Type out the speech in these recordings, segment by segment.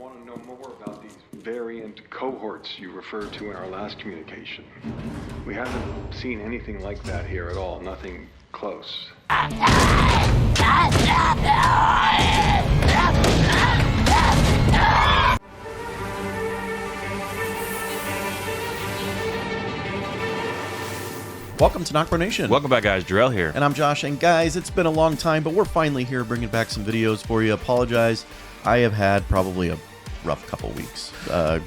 want to know more about these variant cohorts you referred to in our last communication. We haven't seen anything like that here at all, nothing close. Welcome to NocBro Nation. Welcome back, guys. Jarrell here. And I'm Josh. And guys, it's been a long time, but we're finally here bringing back some videos for you. Apologize. I have had probably a rough couple weeks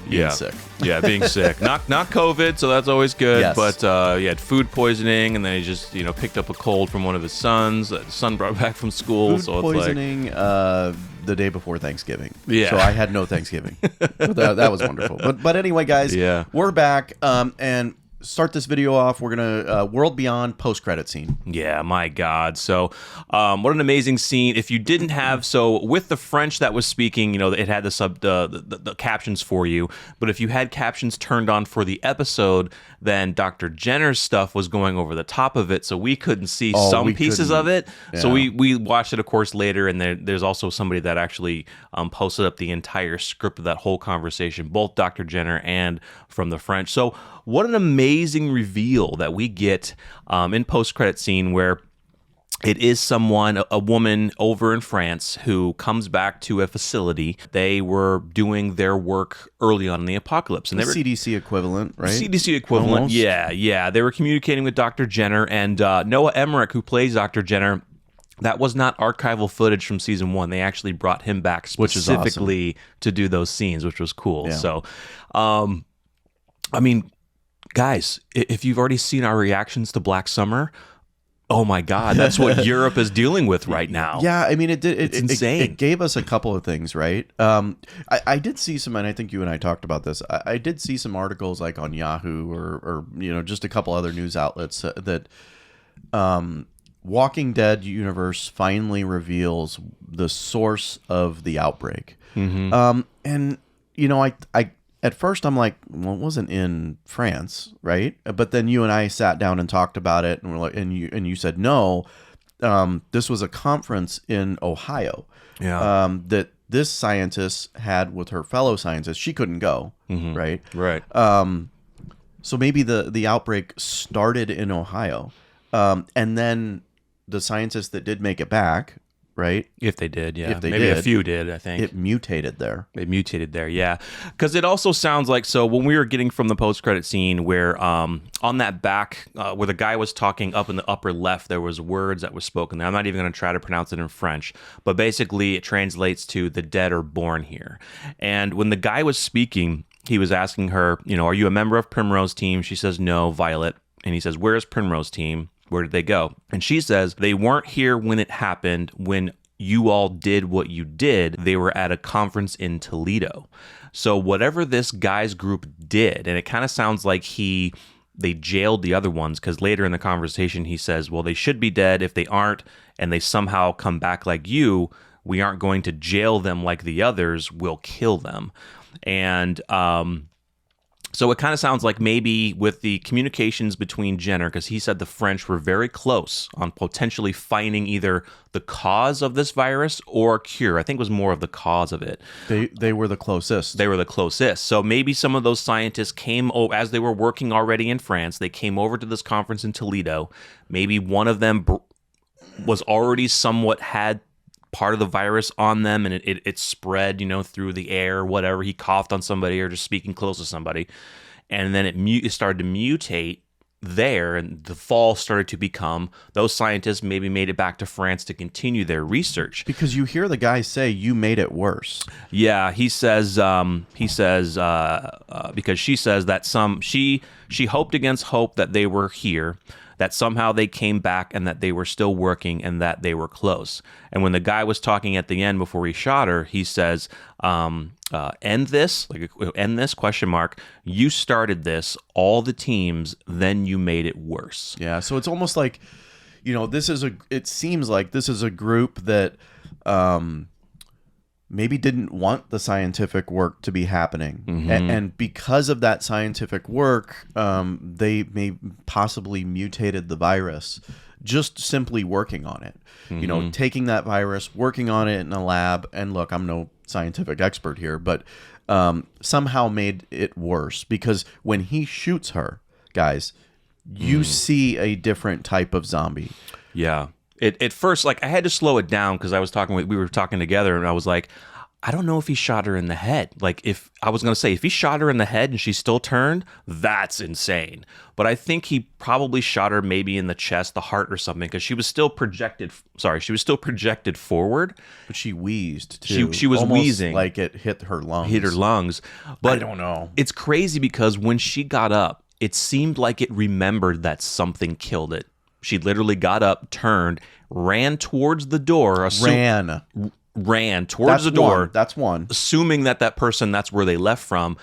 being sick. Yeah, being sick. Not COVID, so that's always good. Yes. But he had food poisoning, and then he just picked up a cold from one of his sons. The son brought back from school. Food poisoning the day before Thanksgiving. Yeah. So I had no Thanksgiving. that was wonderful. But anyway, guys, we're back. And start this video off. We're gonna World Beyond post-credit scene. Yeah, my God. So what an amazing scene. If you didn't have, with the French that was speaking, it had the captions for you, but if you had captions turned on for the episode, then Dr. Jenner's stuff was going over the top of it, so we couldn't see some pieces of it. Yeah. So we watched it, of course, later, and there's also somebody that actually posted up the entire script of that whole conversation, both Dr. Jenner and from the French. So what an amazing reveal that we get in post-credit scene, where it is a woman over in France who comes back to a facility. They were doing their work early on in the apocalypse. And they were CDC equivalent, right? CDC equivalent, almost. Yeah. They were communicating with Dr. Jenner, and Noah Emmerich, who plays Dr. Jenner, that was not archival footage from season 1. They actually brought him back specifically to do those scenes, which was cool. Yeah. So, guys, if you've already seen our reactions to Black Summer, oh my God, that's what Europe is dealing with right now. Yeah, I mean, it's insane. It gave us a couple of things, right? I did see some, and I think you and I talked about this. I did see some articles like on Yahoo or just a couple other news outlets that Walking Dead universe finally reveals the source of the outbreak. Mm-hmm. And I at first I'm like, well, it wasn't in France, right? But then you and I sat down and talked about it, and we're like, and you said no, this was a conference in Ohio. Yeah. That this scientist had with her fellow scientists. She couldn't go, right? Right. So maybe the outbreak started in Ohio, and then the scientists that did make it back, right? If they did, yeah. If they Maybe did, a few did, I think. It mutated there. Yeah. Because it also sounds like, so when we were getting from the post-credit scene where on that back, where the guy was talking up in the upper left, there was words that was spoken there. I'm not even going to try to pronounce it in French, but basically it translates to the dead are born here. And when the guy was speaking, he was asking her, are you a member of Primrose team? She says, no, Violet. And he says, where's Primrose team? Where did they go? And she says, they weren't here when it happened, when you all did what you did. They were at a conference in Toledo. So whatever this guy's group did, and it kind of sounds like they jailed the other ones, because later in the conversation he says, well, they should be dead. If they aren't, and they somehow come back like you, we aren't going to jail them like the others, we'll kill them. And so it kind of sounds like maybe with the communications between Jenner, because he said the French were very close on potentially finding either the cause of this virus or a cure. I think it was more of the cause of it. They were the closest. They were the closest. So maybe some of those scientists came, as they were working already in France, they came over to this conference in Toledo. Maybe one of them was already somewhat had part of the virus on them, and it spread, through the air or whatever. He coughed on somebody or just speaking close to somebody, and then it started to mutate there, and the fall started to become, those scientists maybe made it back to France to continue their research. Because you hear the guy say, you made it worse. Yeah, he says because she says that she hoped against hope that they were here, that somehow they came back and that they were still working and that they were close. And when the guy was talking at the end before he shot her, he says, end this, question mark, you started this, all the teams, then you made it worse. Yeah, so it's almost like, it seems like this is a group that maybe didn't want the scientific work to be happening. Mm-hmm. And because of that scientific work, they may possibly mutated the virus, just simply working on it. Mm-hmm. Taking that virus, working on it in a lab, and look, I'm no scientific expert here, but somehow made it worse because when he shoots her, guys, you see a different type of zombie. Yeah. At first, like, I had to slow it down because we were talking together, and I was like, I don't know if he shot her in the head. Like, if he shot her in the head and she still turned, that's insane. But I think he probably shot her maybe in the chest, the heart, or something, because she was still projected forward. But she wheezed too. She was almost wheezing, like it hit her lungs. But I don't know. It's crazy because when she got up, it seemed like it remembered that something killed it. She literally got up, turned, ran towards the door. Ran towards the door. That's one. Assuming that person, that's where they left from,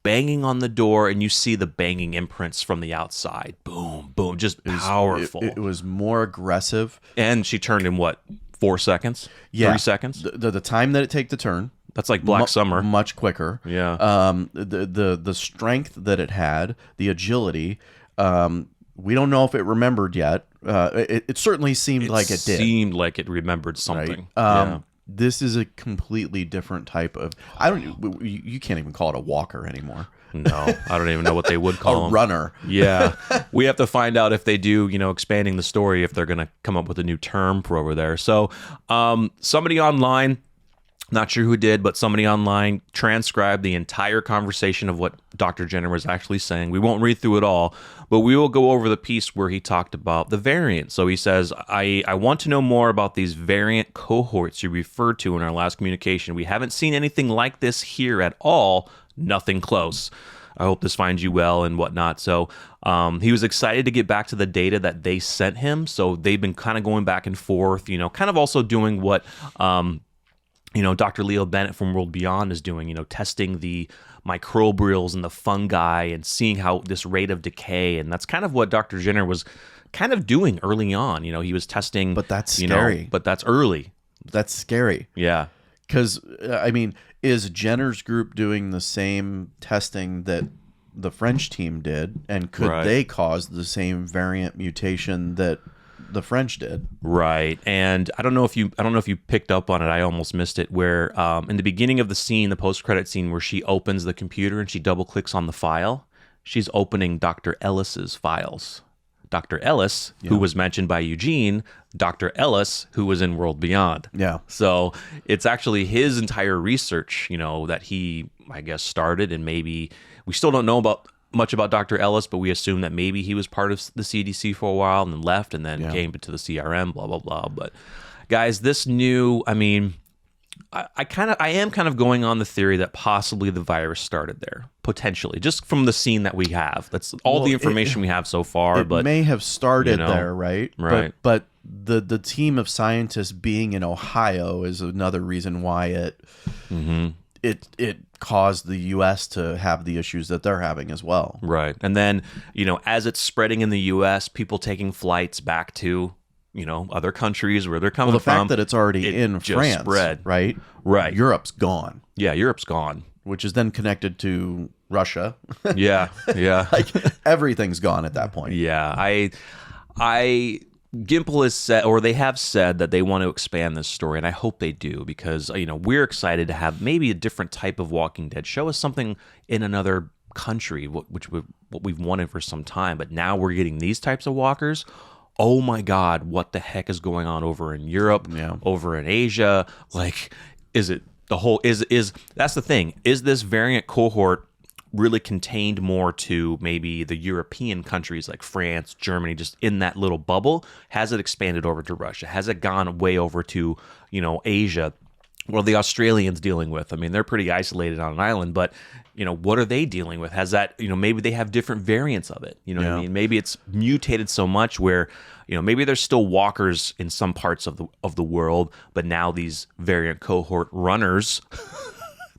banging on the door, and you see the banging imprints from the outside. Boom, boom, just powerful. It was more aggressive. And she turned in what, 4 seconds? Yeah. 3 seconds? The time that it take to turn. That's like Black Summer. Much quicker. Yeah. The strength that it had, the agility. We don't know if it remembered yet. It certainly seemed like it did. Seemed like it remembered something. Right? This is a completely different type of. You can't even call it a walker anymore. No, I don't even know what they would call a runner. Yeah, we have to find out if they do, expanding the story, if they're going to come up with a new term for over there. So, somebody online. Not sure who did, but somebody online transcribed the entire conversation of what Dr. Jenner was actually saying. We won't read through it all, but we will go over the piece where he talked about the variant. So he says, I want to know more about these variant cohorts you referred to in our last communication. We haven't seen anything like this here at all. Nothing close. I hope this finds you well and whatnot. So he was excited to get back to the data that they sent him. So they've been kind of going back and forth, kind of also doing what... Dr. Leo Bennett from World Beyond is doing, testing the microbials and the fungi and seeing how this rate of decay. And that's kind of what Dr. Jenner was kind of doing early on. He was testing. But that's scary. But that's early. That's scary. Yeah. Because, is Jenner's group doing the same testing that the French team did? And could they cause the same variant mutation that the French did? Right. And I don't know if you picked up on it. I almost missed it, where in the beginning of the scene, the post-credit scene where she opens the computer and she double clicks on the file, she's opening Dr. Ellis's files. Dr. Ellis, who was mentioned by Eugene, Dr. Ellis, who was in World Beyond. Yeah. So it's actually his entire research, that he, I guess, started, and maybe we still don't know much about Dr. Ellis, but we assume that maybe he was part of the CDC for a while and then left and then came to the CRM, blah, blah, blah. But guys, this new, I am kind of going on the theory that possibly the virus started there, potentially, just from the scene that we have. That's all the information we have so far. It may have started there, right? Right. But the team of scientists being in Ohio is another reason why it caused the U.S. to have the issues that they're having as well. Right. And then, as it's spreading in the U.S., people taking flights back to, other countries where they're coming from. The fact that it's already in France, spread. Right? Right. Europe's gone. Yeah, Europe's gone. Which is then connected to Russia. Yeah, yeah. Everything's gone at that point. Yeah, Gimple has said, or they have said, that they want to expand this story, and I hope they do, because we're excited to have maybe a different type of Walking Dead. Show us something in another country, what we've wanted for some time, but now we're getting these types of walkers. Oh my God, what the heck is going on over in Europe, over in Asia? Like, is it the whole? Is that's the thing? Is this variant cohort really contained more to maybe the European countries like France, Germany, just in that little bubble? Has it expanded over to Russia? Has it gone way over to, Asia? What are the Australians dealing with? I mean, they're pretty isolated on an island, but, what are they dealing with? Has that, maybe they have different variants of it. What I mean? Maybe it's mutated so much where, maybe there's still walkers in some parts of the world, but now these variant cohort runners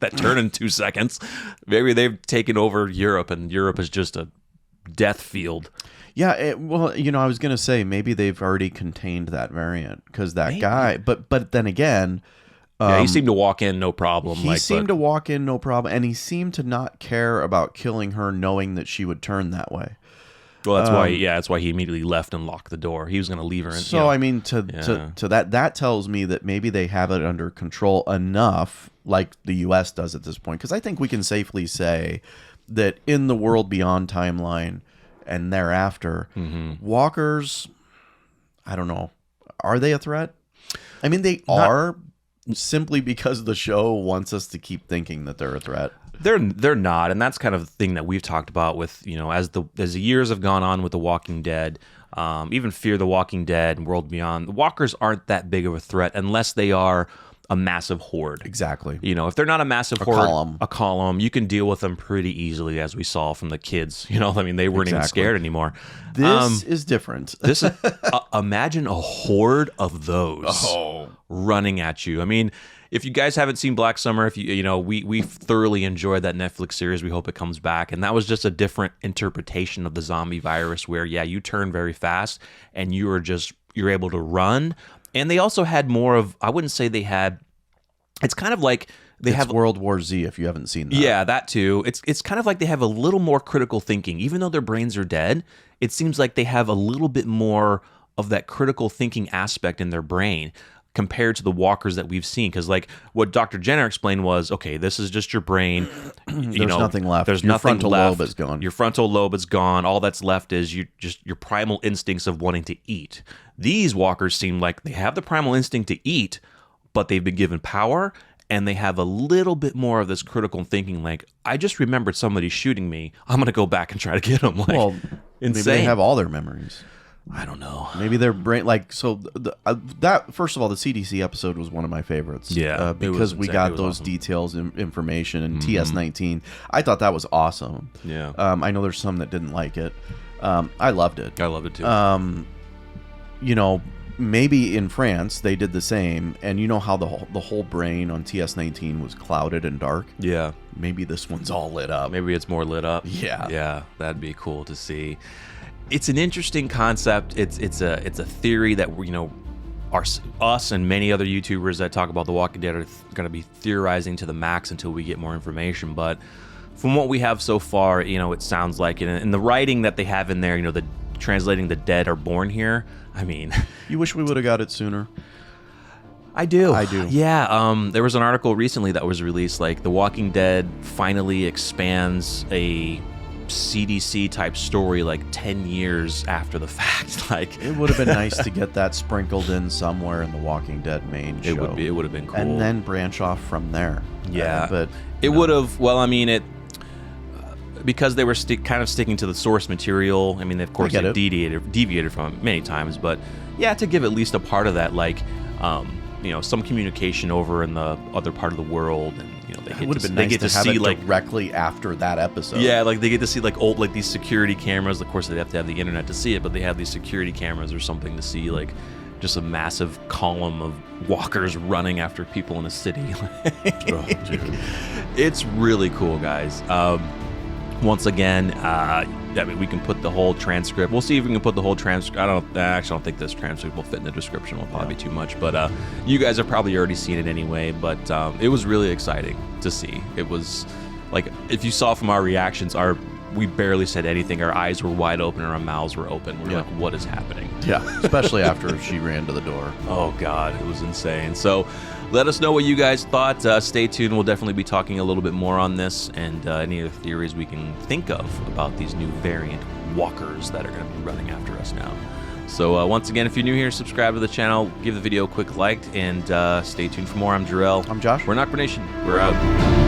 that turn in 2 seconds, maybe they've taken over Europe, and Europe is just a death field. Yeah, I was going to say maybe they've already contained that variant because that guy, but then again, he seemed to walk in no problem. He seemed to walk in no problem, and he seemed to not care about killing her, knowing that she would turn that way. Well, that's why. Yeah, that's why he immediately left and locked the door. He was going to leave her. In, so I mean, to that tells me that maybe they have it under control enough, like the U.S. does at this point. Because I think we can safely say that in the World Beyond timeline and thereafter, walkers, I don't know, are they a threat? I mean, they are, simply because the show wants us to keep thinking that they're a threat. They're not, and that's kind of the thing that we've talked about with, you know, as the years have gone on with The Walking Dead, even Fear the Walking Dead and World Beyond, the walkers aren't that big of a threat unless they are a massive horde. Exactly. You know, if they're not a massive horde, a column, you can deal with them pretty easily, as we saw from the kids. You know, I mean, they weren't even scared anymore. This is different. This is, imagine a horde of those running at you. I mean, if you guys haven't seen Black Summer, if you know, we thoroughly enjoyed that Netflix series. We hope it comes back. And that was just a different interpretation of the zombie virus where, yeah, you turn very fast and you're able to run. And they also had more of, I wouldn't say they had, it's kind of like they have World War Z, if you haven't seen that. Yeah, that too. It's kind of like they have a little more critical thinking. Even though their brains are dead, it seems like they have a little bit more of that critical thinking aspect in their brain compared to the walkers that we've seen. Because like what Dr. Jenner explained was, okay, this is just your brain. There's nothing left. There's your nothing frontal left. lobe is gone. Your frontal lobe is gone. All that's left is your primal instincts of wanting to eat. These walkers seem like they have the primal instinct to eat, but they've been given power and they have a little bit more of this critical thinking. Like, I just remembered somebody shooting me. I'm going to go back and try to get them. Like, well, insane. Maybe they have all their memories. I don't know. Maybe their brain, like, so that, first of all, the CDC episode was one of my favorites. Yeah. Because we got those details and information and TS19. I thought that was awesome. Yeah. I know there's some that didn't like it. I loved it. I loved it too. You know, maybe in France they did the same, and you know how the whole brain on TS19 was clouded and dark. Yeah. Maybe this one's all lit up. Maybe it's more lit up. Yeah. Yeah, that'd be cool to see. It's an interesting concept. It's a theory that, you know, us and many other YouTubers that talk about The Walking Dead are going to be theorizing to the max until we get more information. But from what we have so far, you know, it sounds like it. And the writing that they have in there, you know, the translating the dead are born here. I mean, you wish we would have got it sooner. I do. Yeah. There was an article recently that was released, like The Walking Dead finally expands a CDC type story like 10 years after the fact. Like, it would have been nice to get that sprinkled in somewhere in the Walking Dead main show. It would have been cool. And then branch off from there. Yeah. But it would have, well, I mean, it because they were kind of sticking to the source material. I mean, of course, they deviated from it many times, but yeah, to give at least a part of that, like, you know, some communication over in the other part of the world, and you know, they get to see like directly after that episode. Yeah, like they get to see like old, like these security cameras. Of course, they have to have the internet to see it, but they have these security cameras or something to see like just a massive column of walkers running after people in a city. Oh, dude. It's really cool, guys. Once again, I mean, we can put the whole transcript. We'll see if we can put the whole transcript. I actually don't think this transcript will fit in the description. Will probably be too much. But you guys have probably already seen it anyway. But it was really exciting to see. It was like, if you saw from our reactions, we barely said anything. Our eyes were wide open and our mouths were open. We're like, what is happening? Yeah, especially after she ran to the door. Oh, God, it was insane. So let us know what you guys thought. Stay tuned. We'll definitely be talking a little bit more on this and any other theories we can think of about these new variant walkers that are going to be running after us now. So once again, if you're new here, subscribe to the channel, give the video a quick like, and stay tuned for more. I'm Jarrell. I'm Josh. We're NocBro Nation. We're out.